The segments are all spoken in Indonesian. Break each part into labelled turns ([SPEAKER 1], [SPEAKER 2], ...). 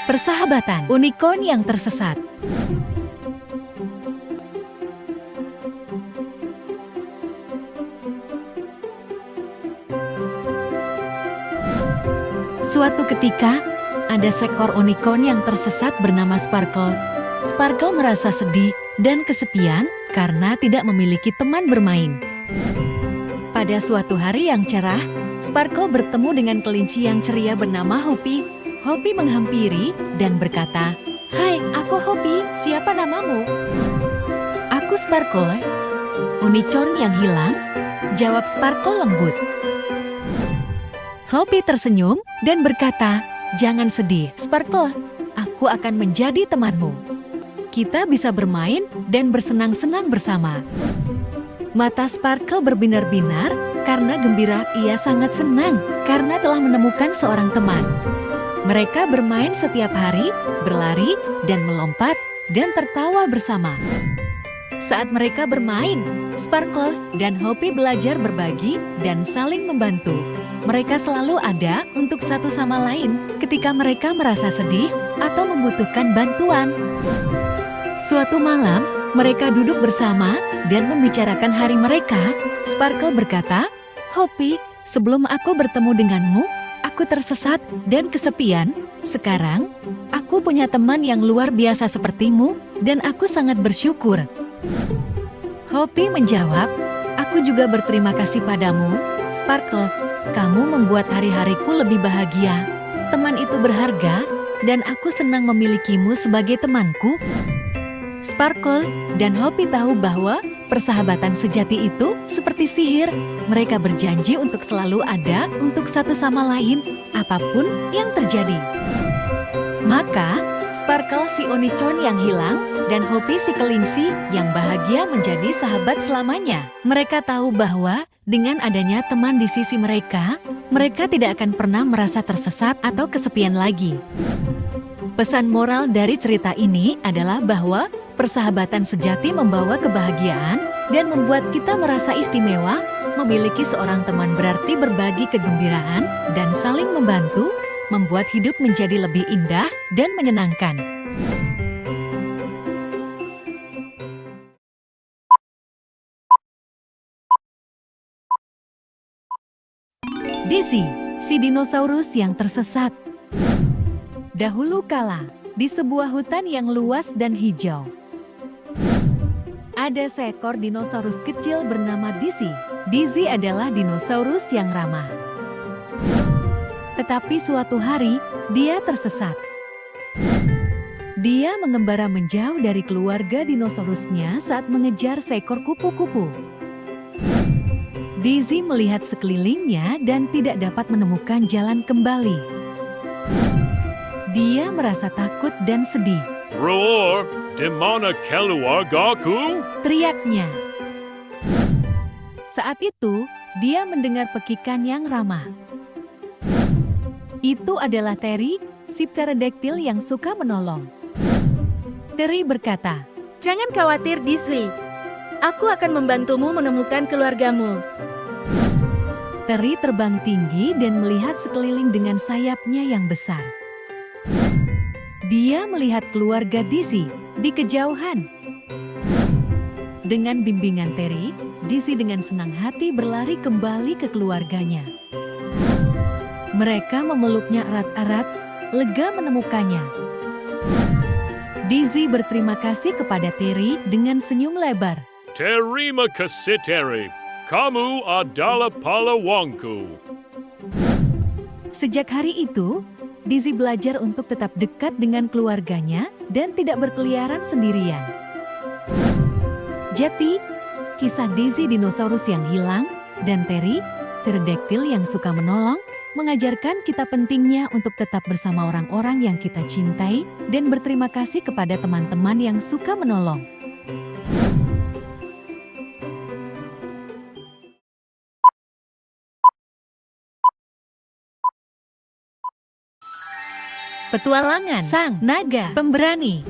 [SPEAKER 1] Persahabatan unicorn yang tersesat. Suatu ketika, ada seekor unicorn yang tersesat bernama Sparkle. Sparkle merasa sedih dan kesepian karena tidak memiliki teman bermain. Pada suatu hari yang cerah, Sparkle bertemu dengan kelinci yang ceria bernama Hoppy. Hoppy menghampiri dan berkata, "Hai, aku Hoppy, siapa namamu?" "Aku Sparkle, unicorn yang hilang," jawab Sparkle lembut. Hoppy tersenyum dan berkata, "Jangan sedih, Sparkle, aku akan menjadi temanmu. Kita bisa bermain dan bersenang-senang bersama." Mata Sparkle berbinar-binar karena gembira. Ia sangat senang karena telah menemukan seorang teman. Mereka bermain setiap hari, berlari dan melompat dan tertawa bersama. Saat mereka bermain, Sparkle dan Hoppy belajar berbagi dan saling membantu. Mereka selalu ada untuk satu sama lain ketika mereka merasa sedih atau membutuhkan bantuan. Suatu malam, mereka duduk bersama dan membicarakan hari mereka. Sparkle berkata, "Hoppy, sebelum aku bertemu denganmu, aku tersesat dan kesepian. Sekarang, aku punya teman yang luar biasa sepertimu dan aku sangat bersyukur." Hoppy menjawab, "Aku juga berterima kasih padamu, Sparkle. Kamu membuat hari-hariku lebih bahagia. Teman itu berharga dan aku senang memilikimu sebagai temanku." Sparkle dan Hoppy tahu bahwa persahabatan sejati itu seperti sihir. Mereka berjanji untuk selalu ada untuk satu sama lain, apapun yang terjadi. Maka, Sparkle si unicorn yang hilang dan Hoppy si kelinci yang bahagia menjadi sahabat selamanya. Mereka tahu bahwa dengan adanya teman di sisi mereka, mereka tidak akan pernah merasa tersesat atau kesepian lagi. Pesan moral dari cerita ini adalah bahwa persahabatan sejati membawa kebahagiaan dan membuat kita merasa istimewa. Memiliki seorang teman berarti berbagi kegembiraan dan saling membantu, membuat hidup menjadi lebih indah dan menyenangkan. Daisy, si dinosaurus yang tersesat. Dahulu kala, di sebuah hutan yang luas dan hijau, ada seekor dinosaurus kecil bernama Daisy. Daisy adalah dinosaurus yang ramah. Tetapi suatu hari, dia tersesat. Dia mengembara menjauh dari keluarga dinosaurusnya saat mengejar seekor kupu-kupu. Daisy melihat sekelilingnya dan tidak dapat menemukan jalan kembali. Dia merasa takut dan sedih.
[SPEAKER 2] "Roar, di mana keluargaku?" teriaknya.
[SPEAKER 1] Saat itu, dia mendengar pekikan yang ramah. Itu adalah Terry, si pterodactyl yang suka menolong. Terry berkata,
[SPEAKER 3] "Jangan khawatir, Daisy. Aku akan membantumu menemukan keluargamu."
[SPEAKER 1] Terry terbang tinggi dan melihat sekeliling dengan sayapnya yang besar. Dia melihat keluarga Daisy di kejauhan. Dengan bimbingan Terry, Daisy dengan senang hati berlari kembali ke keluarganya. Mereka memeluknya erat-erat, lega menemukannya. Daisy berterima kasih kepada Terry dengan senyum lebar.
[SPEAKER 2] "Terima kasih, Terry. Kamu adalah pahlawanku."
[SPEAKER 1] Sejak hari itu, Daisy belajar untuk tetap dekat dengan keluarganya dan tidak berkeliaran sendirian. Jadi, kisah Daisy dinosaurus yang hilang dan Terry, pterodactyl yang suka menolong, mengajarkan kita pentingnya untuk tetap bersama orang-orang yang kita cintai dan berterima kasih kepada teman-teman yang suka menolong. Petualangan Sang Naga Pemberani.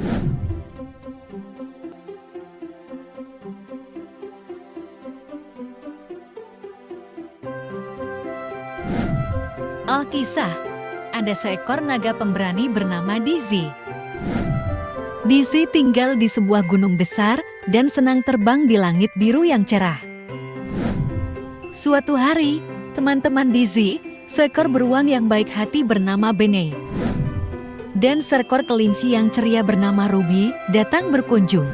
[SPEAKER 1] Alkisah, ada seekor naga pemberani bernama Dizzy. Dizzy tinggal di sebuah gunung besar dan senang terbang di langit biru yang cerah. Suatu hari, teman-teman Dizzy, seekor beruang yang baik hati bernama Benny, dan seekor kelinci yang ceria bernama Ruby datang berkunjung.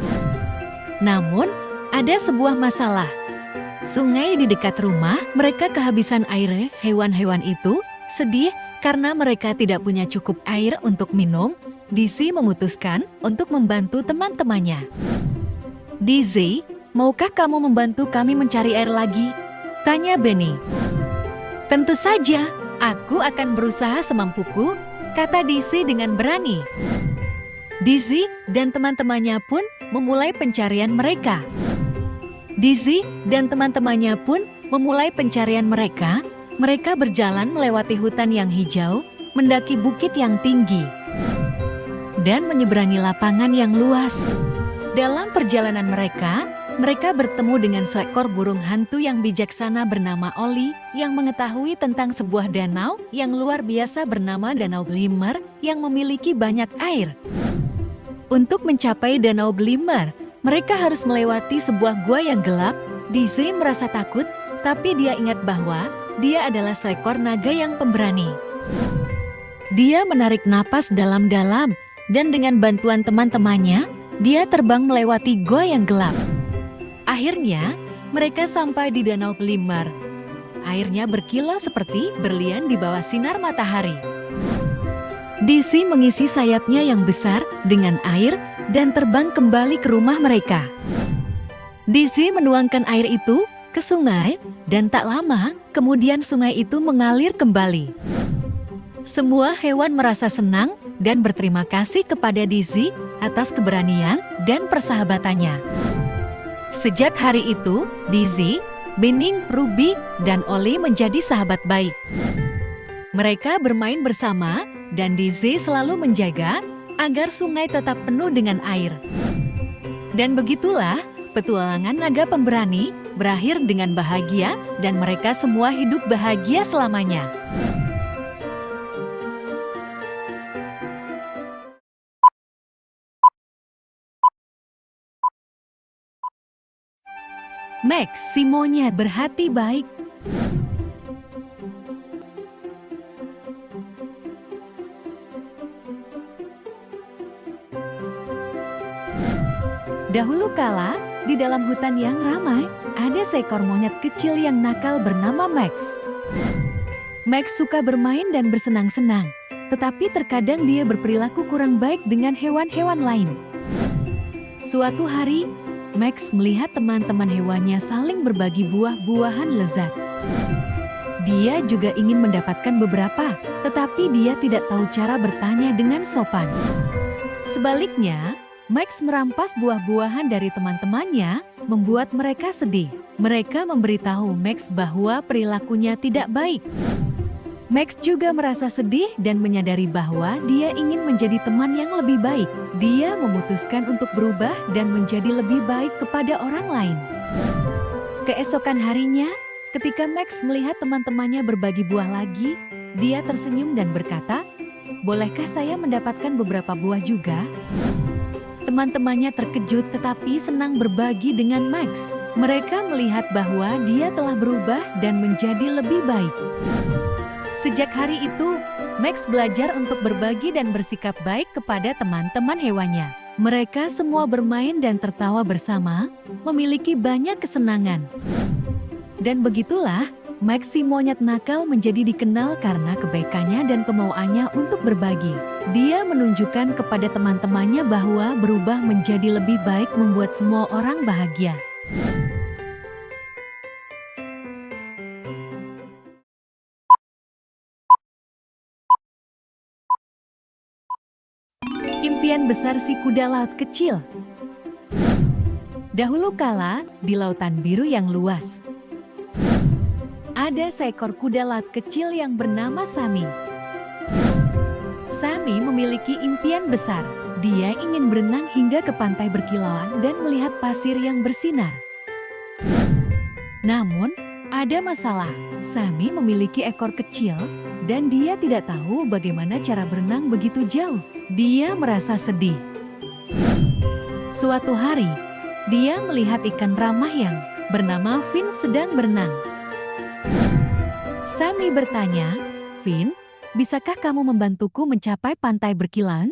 [SPEAKER 1] Namun, ada sebuah masalah. Sungai di dekat rumah mereka kehabisan air. Hewan-hewan itu sedih karena mereka tidak punya cukup air untuk minum. Dizzy memutuskan untuk membantu teman-temannya. Dizzy, maukah kamu membantu kami mencari air lagi? Tanya Benny. Tentu saja, aku akan berusaha semampuku, kata Dizzy dengan berani. Dizzy dan teman-temannya pun memulai pencarian mereka. Dizzy dan teman-temannya pun memulai pencarian mereka. Mereka berjalan melewati hutan yang hijau, mendaki bukit yang tinggi, dan menyeberangi lapangan yang luas. Dalam perjalanan mereka bertemu dengan seekor burung hantu yang bijaksana bernama Oli yang mengetahui tentang sebuah danau yang luar biasa bernama Danau Glimmer yang memiliki banyak air. Untuk mencapai Danau Glimmer, mereka harus melewati sebuah gua yang gelap. Dizzy merasa takut, tapi dia ingat bahwa dia adalah seekor naga yang pemberani. Dia menarik napas dalam-dalam, dan dengan bantuan teman-temannya, dia terbang melewati gua yang gelap. Akhirnya, mereka sampai di Danau Glimmer. Airnya berkilau seperti berlian di bawah sinar matahari. Dizzy mengisi sayapnya yang besar dengan air dan terbang kembali ke rumah mereka. Dizzy menuangkan air itu ke sungai, dan tak lama kemudian sungai itu mengalir kembali. Semua hewan merasa senang dan berterima kasih kepada Dizzy atas keberanian dan persahabatannya. Sejak hari itu, Dizzy, Benny, Ruby, dan Oli menjadi sahabat baik. Mereka bermain bersama, dan Dizzy selalu menjaga agar sungai tetap penuh dengan air. Dan begitulah petualangan naga pemberani berakhir dengan bahagia, dan mereka semua hidup bahagia selamanya. Max, si monyet berhati baik. Dahulu kala, di dalam hutan yang ramai, ada seekor monyet kecil yang nakal bernama Max. Max suka bermain dan bersenang-senang, tetapi terkadang dia berperilaku kurang baik dengan hewan-hewan lain. Suatu hari, Max melihat teman-teman hewannya saling berbagi buah-buahan lezat. Dia juga ingin mendapatkan beberapa, tetapi dia tidak tahu cara bertanya dengan sopan. Sebaliknya, Max merampas buah-buahan dari teman-temannya, membuat mereka sedih. Mereka memberitahu Max bahwa perilakunya tidak baik. Max juga merasa sedih dan menyadari bahwa dia ingin menjadi teman yang lebih baik. Dia memutuskan untuk berubah dan menjadi lebih baik kepada orang lain. Keesokan harinya, ketika Max melihat teman-temannya berbagi buah lagi, dia tersenyum dan berkata, "Bolehkah saya mendapatkan beberapa buah juga?" Teman-temannya terkejut tetapi senang berbagi dengan Max. Mereka melihat bahwa dia telah berubah dan menjadi lebih baik. Sejak hari itu, Max belajar untuk berbagi dan bersikap baik kepada teman-teman hewannya. Mereka semua bermain dan tertawa bersama, memiliki banyak kesenangan. Dan begitulah, Max si monyet nakal menjadi dikenal karena kebaikannya dan kemauannya untuk berbagi. Dia menunjukkan kepada teman-temannya bahwa berubah menjadi lebih baik membuat semua orang bahagia. Impian besar si kuda laut kecil. Dahulu kala, di lautan biru yang luas, ada seekor kuda laut kecil yang bernama Sammy. Sammy memiliki impian besar. Dia ingin berenang hingga ke pantai berkilauan dan melihat pasir yang bersinar. Namun, ada masalah. Sammy memiliki ekor kecil dan dia tidak tahu bagaimana cara berenang begitu jauh. Dia merasa sedih. Suatu hari, dia melihat ikan ramah yang bernama Finn sedang berenang. Sammy bertanya, "Finn, bisakah kamu membantuku mencapai pantai berkilau?"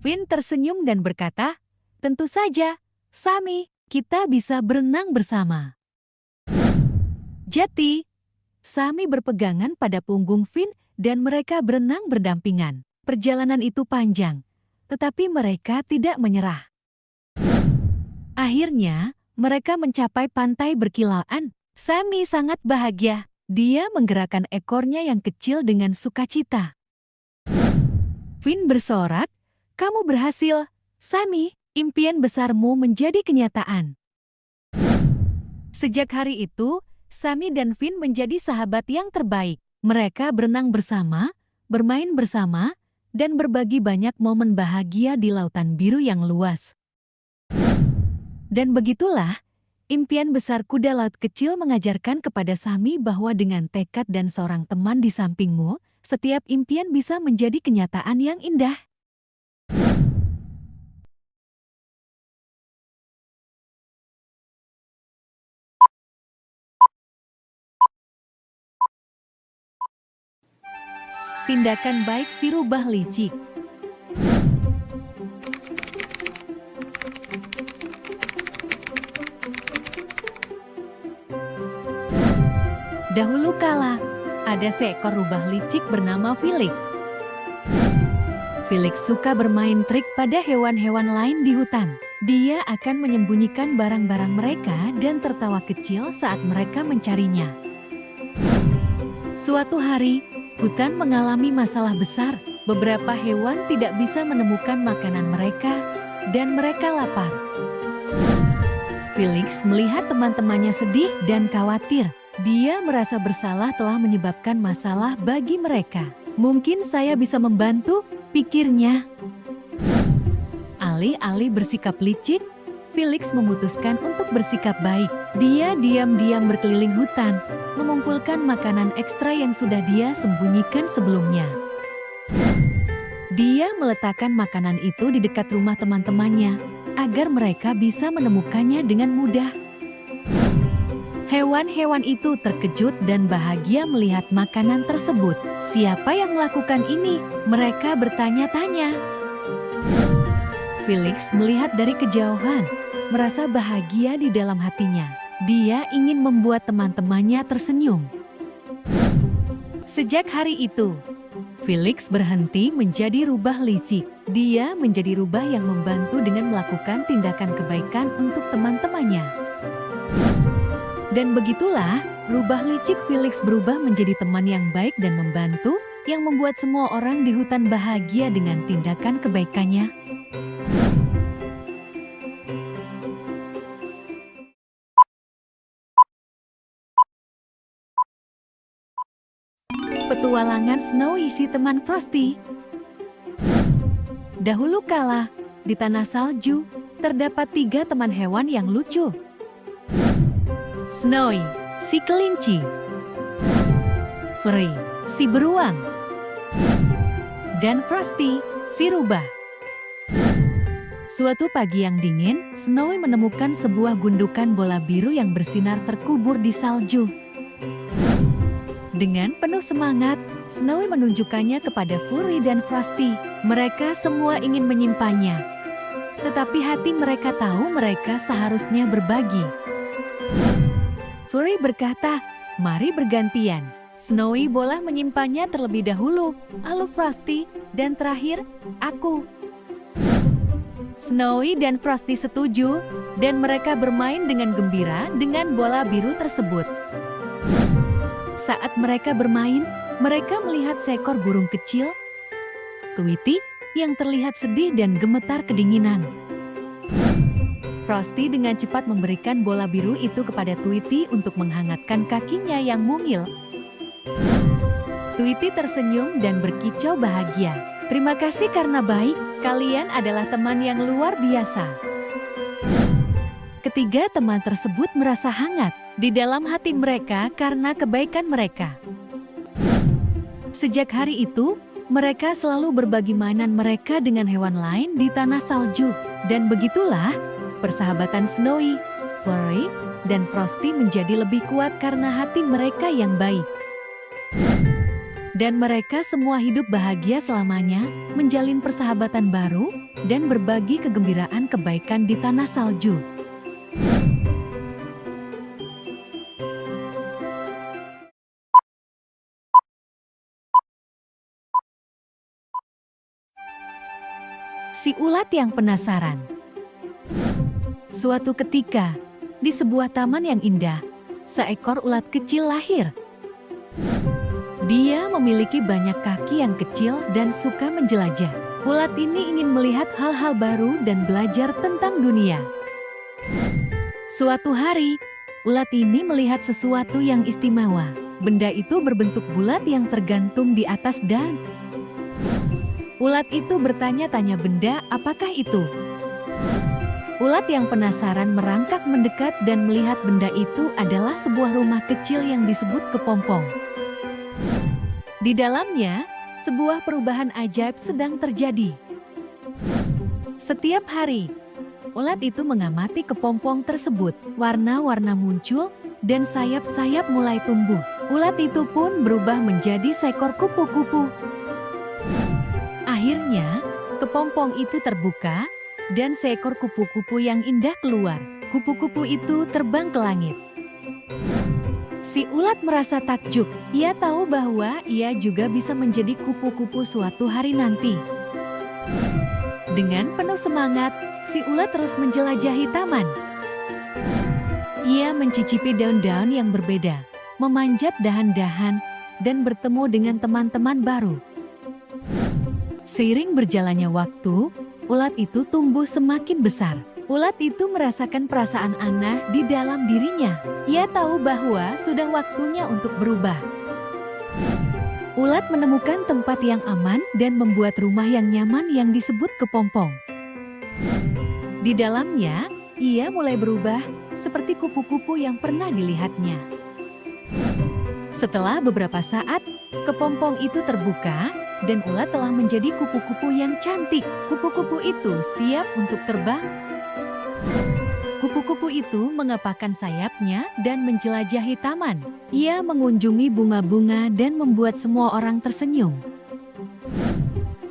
[SPEAKER 1] Finn tersenyum dan berkata, "Tentu saja, Sammy, kita bisa berenang bersama." Jadi, Sammy berpegangan pada punggung Finn dan mereka berenang berdampingan. Perjalanan itu panjang, tetapi mereka tidak menyerah. Akhirnya, mereka mencapai pantai berkilauan. Sammy sangat bahagia. Dia menggerakkan ekornya yang kecil dengan sukacita. Finn bersorak, "Kamu berhasil, Sammy. Impian besarmu menjadi kenyataan." Sejak hari itu, Sammy dan Finn menjadi sahabat yang terbaik. Mereka berenang bersama, bermain bersama, dan berbagi banyak momen bahagia di lautan biru yang luas. Dan begitulah, impian besar kuda laut kecil mengajarkan kepada Sammy bahwa dengan tekad dan seorang teman di sampingmu, setiap impian bisa menjadi kenyataan yang indah. Tindakan baik si rubah licik. Dahulu kala, ada seekor rubah licik bernama Felix. Felix suka bermain trik pada hewan-hewan lain di hutan. Dia akan menyembunyikan barang-barang mereka dan tertawa kecil saat mereka mencarinya. Suatu hari, hutan mengalami masalah besar. Beberapa hewan tidak bisa menemukan makanan mereka, dan mereka lapar. Felix melihat teman-temannya sedih dan khawatir. Dia merasa bersalah telah menyebabkan masalah bagi mereka. "Mungkin saya bisa membantu," pikirnya. Alih-alih bersikap licik, Felix memutuskan untuk bersikap baik. Dia diam-diam berkeliling hutan, mengumpulkan makanan ekstra yang sudah dia sembunyikan sebelumnya. Dia meletakkan makanan itu di dekat rumah teman-temannya, agar mereka bisa menemukannya dengan mudah. Hewan-hewan itu terkejut dan bahagia melihat makanan tersebut. "Siapa yang melakukan ini?" mereka bertanya-tanya. Felix melihat dari kejauhan, merasa bahagia di dalam hatinya. Dia ingin membuat teman-temannya tersenyum. Sejak hari itu, Felix berhenti menjadi rubah licik. Dia menjadi rubah yang membantu dengan melakukan tindakan kebaikan untuk teman-temannya. Dan begitulah, rubah licik Felix berubah menjadi teman yang baik dan membantu, yang membuat semua orang di hutan bahagia dengan tindakan kebaikannya. Petualangan Snowy si teman Frosty. Dahulu kala, di tanah salju, terdapat 3 teman hewan yang lucu. Snowy, si kelinci. Furry, si beruang. Dan Frosty, si rubah. Suatu pagi yang dingin, Snowy menemukan sebuah gundukan bola biru yang bersinar terkubur di salju. Dengan penuh semangat, Snowy menunjukkannya kepada Furry dan Frosty. Mereka semua ingin menyimpannya. Tetapi hati mereka tahu mereka seharusnya berbagi. Furry berkata, "Mari bergantian." Snowy boleh menyimpannya terlebih dahulu, lalu Frosty, dan terakhir, aku. Snowy dan Frosty setuju, dan mereka bermain dengan gembira dengan bola biru tersebut. Saat mereka bermain, mereka melihat seekor burung kecil, Tweety, yang terlihat sedih dan gemetar kedinginan. Frosty dengan cepat memberikan bola biru itu kepada Tweety untuk menghangatkan kakinya yang mungil. Tweety tersenyum dan berkicau bahagia. "Terima kasih karena baik, kalian adalah teman yang luar biasa." Ketiga teman tersebut merasa hangat. di dalam hati mereka karena kebaikan mereka. Sejak hari itu, mereka selalu berbagi mainan mereka dengan hewan lain di tanah salju. Dan begitulah, persahabatan Snowy, Flurry, dan Frosty menjadi lebih kuat karena hati mereka yang baik. Dan mereka semua hidup bahagia selamanya, menjalin persahabatan baru, dan berbagi kegembiraan kebaikan di tanah salju. Si ulat yang penasaran. Suatu ketika, di sebuah taman yang indah, seekor ulat kecil lahir. Dia memiliki banyak kaki yang kecil dan suka menjelajah. Ulat ini ingin melihat hal-hal baru dan belajar tentang dunia. Suatu hari, ulat ini melihat sesuatu yang istimewa. Benda itu berbentuk bulat yang tergantung di atas daun. Ulat itu bertanya-tanya, benda apakah itu? Ulat yang penasaran merangkak mendekat dan melihat benda itu adalah sebuah rumah kecil yang disebut kepompong. Di dalamnya, sebuah perubahan ajaib sedang terjadi. Setiap hari, ulat itu mengamati kepompong tersebut. Warna-warna muncul dan sayap-sayap mulai tumbuh. Ulat itu pun berubah menjadi seekor kupu-kupu. Akhirnya, kepompong itu terbuka dan seekor kupu-kupu yang indah keluar. Kupu-kupu itu terbang ke langit. Si ulat merasa takjub. Ia tahu bahwa ia juga bisa menjadi kupu-kupu suatu hari nanti. Dengan penuh semangat, si ulat terus menjelajahi taman. Ia mencicipi daun-daun yang berbeda, memanjat dahan-dahan, dan bertemu dengan teman-teman baru. Seiring berjalannya waktu, ulat itu tumbuh semakin besar. Ulat itu merasakan perasaan aneh di dalam dirinya. Ia tahu bahwa sudah waktunya untuk berubah. Ulat menemukan tempat yang aman dan membuat rumah yang nyaman yang disebut kepompong. Di dalamnya, ia mulai berubah seperti kupu-kupu yang pernah dilihatnya. Setelah beberapa saat, kepompong itu terbuka dan ulat telah menjadi kupu-kupu yang cantik. Kupu-kupu itu siap untuk terbang. Kupu-kupu itu mengepakkan sayapnya dan menjelajahi taman. Ia mengunjungi bunga-bunga dan membuat semua orang tersenyum.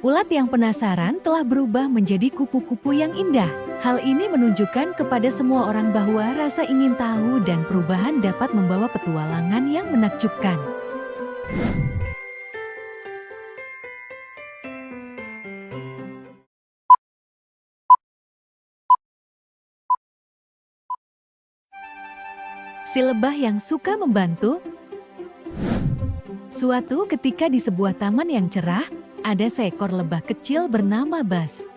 [SPEAKER 1] Ulat yang penasaran telah berubah menjadi kupu-kupu yang indah. Hal ini menunjukkan kepada semua orang bahwa rasa ingin tahu dan perubahan dapat membawa petualangan yang menakjubkan. Si lebah yang suka membantu. Suatu ketika di sebuah taman yang cerah, ada seekor lebah kecil bernama Buzz.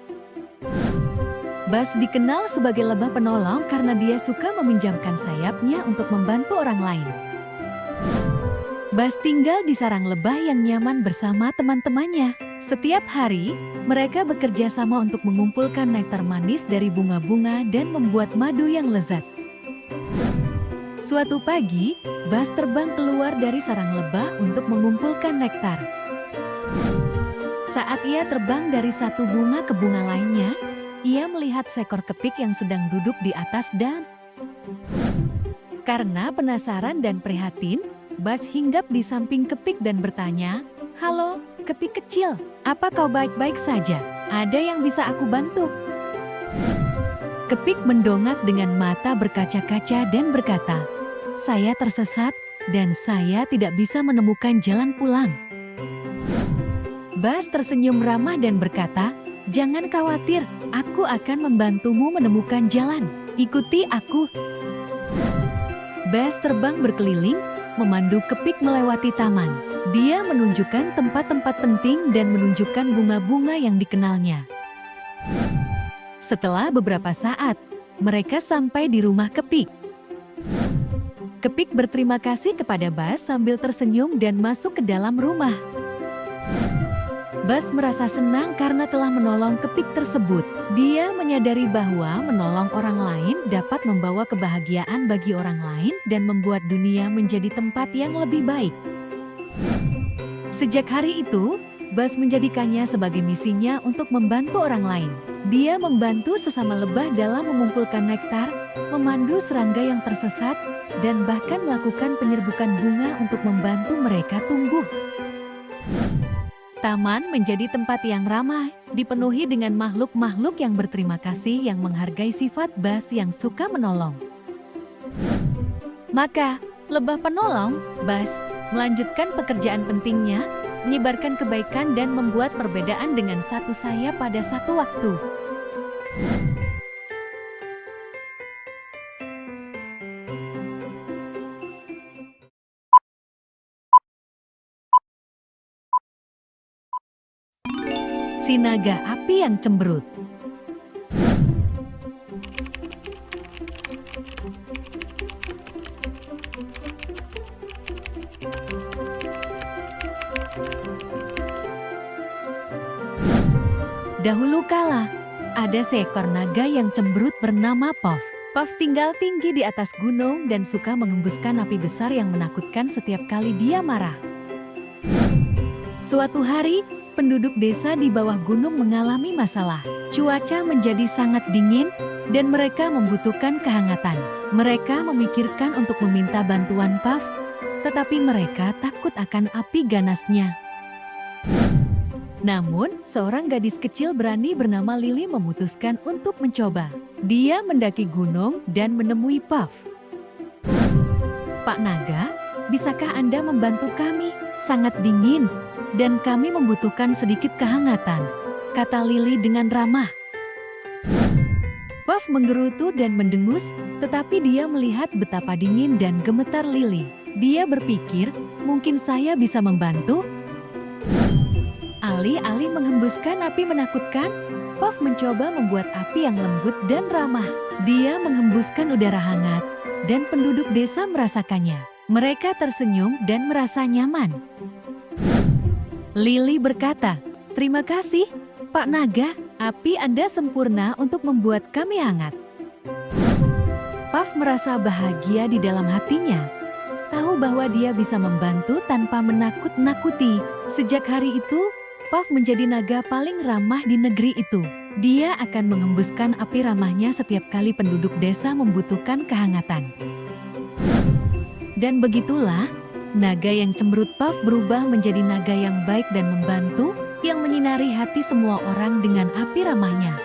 [SPEAKER 1] Buzz dikenal sebagai lebah penolong karena dia suka meminjamkan sayapnya untuk membantu orang lain. Buzz tinggal di sarang lebah yang nyaman bersama teman-temannya. Setiap hari, mereka bekerja sama untuk mengumpulkan nektar manis dari bunga-bunga dan membuat madu yang lezat. Suatu pagi, Buzz terbang keluar dari sarang lebah untuk mengumpulkan nektar. Saat ia terbang dari satu bunga ke bunga lainnya, ia melihat seekor kepik yang sedang duduk di atas daun. Karena penasaran dan prihatin, Buzz hinggap di samping kepik dan bertanya, "Halo, kepik kecil, apa kau baik-baik saja? Ada yang bisa aku bantu?" Kepik mendongak dengan mata berkaca-kaca dan berkata, "Saya tersesat dan saya tidak bisa menemukan jalan pulang." Buzz tersenyum ramah dan berkata, "Jangan khawatir, aku akan membantumu menemukan jalan. Ikuti aku." Buzz terbang berkeliling, memandu kepik melewati taman. Dia menunjukkan tempat-tempat penting dan menunjukkan bunga-bunga yang dikenalnya. Setelah beberapa saat, mereka sampai di rumah kepik. Kepik berterima kasih kepada Buzz sambil tersenyum dan masuk ke dalam rumah. Bas merasa senang karena telah menolong kepik tersebut. Dia menyadari bahwa menolong orang lain dapat membawa kebahagiaan bagi orang lain dan membuat dunia menjadi tempat yang lebih baik. Sejak hari itu, Bas menjadikannya sebagai misinya untuk membantu orang lain. Dia membantu sesama lebah dalam mengumpulkan nektar, memandu serangga yang tersesat, dan bahkan melakukan penyerbukan bunga untuk membantu mereka tumbuh. Taman menjadi tempat yang ramai, dipenuhi dengan makhluk-makhluk yang berterima kasih yang menghargai sifat Bas yang suka menolong. Maka, lebah penolong, Bas, melanjutkan pekerjaan pentingnya, menyebarkan kebaikan dan membuat perbedaan dengan satu sayap pada satu waktu. Si naga api yang cemberut. Dahulu kala, ada seekor naga yang cemberut bernama Puff. Puff tinggal tinggi di atas gunung dan suka mengembuskan api besar yang menakutkan setiap kali dia marah. Suatu hari, penduduk desa di bawah gunung mengalami masalah. Cuaca menjadi sangat dingin dan mereka membutuhkan kehangatan. Mereka memikirkan untuk meminta bantuan Puff, tetapi mereka takut akan api ganasnya. Namun, seorang gadis kecil berani bernama Lily memutuskan untuk mencoba. Dia mendaki gunung dan menemui Puff. Pak Naga, bisakah Anda membantu kami? Sangat dingin, dan kami membutuhkan sedikit kehangatan, kata Lily dengan ramah. Puff menggerutu dan mendengus, tetapi dia melihat betapa dingin dan gemetar Lily. Dia berpikir, mungkin saya bisa membantu. Alih-alih menghembuskan api menakutkan, Puff mencoba membuat api yang lembut dan ramah. Dia menghembuskan udara hangat, dan penduduk desa merasakannya. Mereka tersenyum dan merasa nyaman. Lily berkata, "Terima kasih, Pak Naga, api Anda sempurna untuk membuat kami hangat." Puff merasa bahagia di dalam hatinya. Tahu bahwa dia bisa membantu tanpa menakut-nakuti. Sejak hari itu, Puff menjadi naga paling ramah di negeri itu. Dia akan menghembuskan api ramahnya setiap kali penduduk desa membutuhkan kehangatan. Dan begitulah, naga yang cemberut Puff berubah menjadi naga yang baik dan membantu, yang menyinari hati semua orang dengan api ramahnya.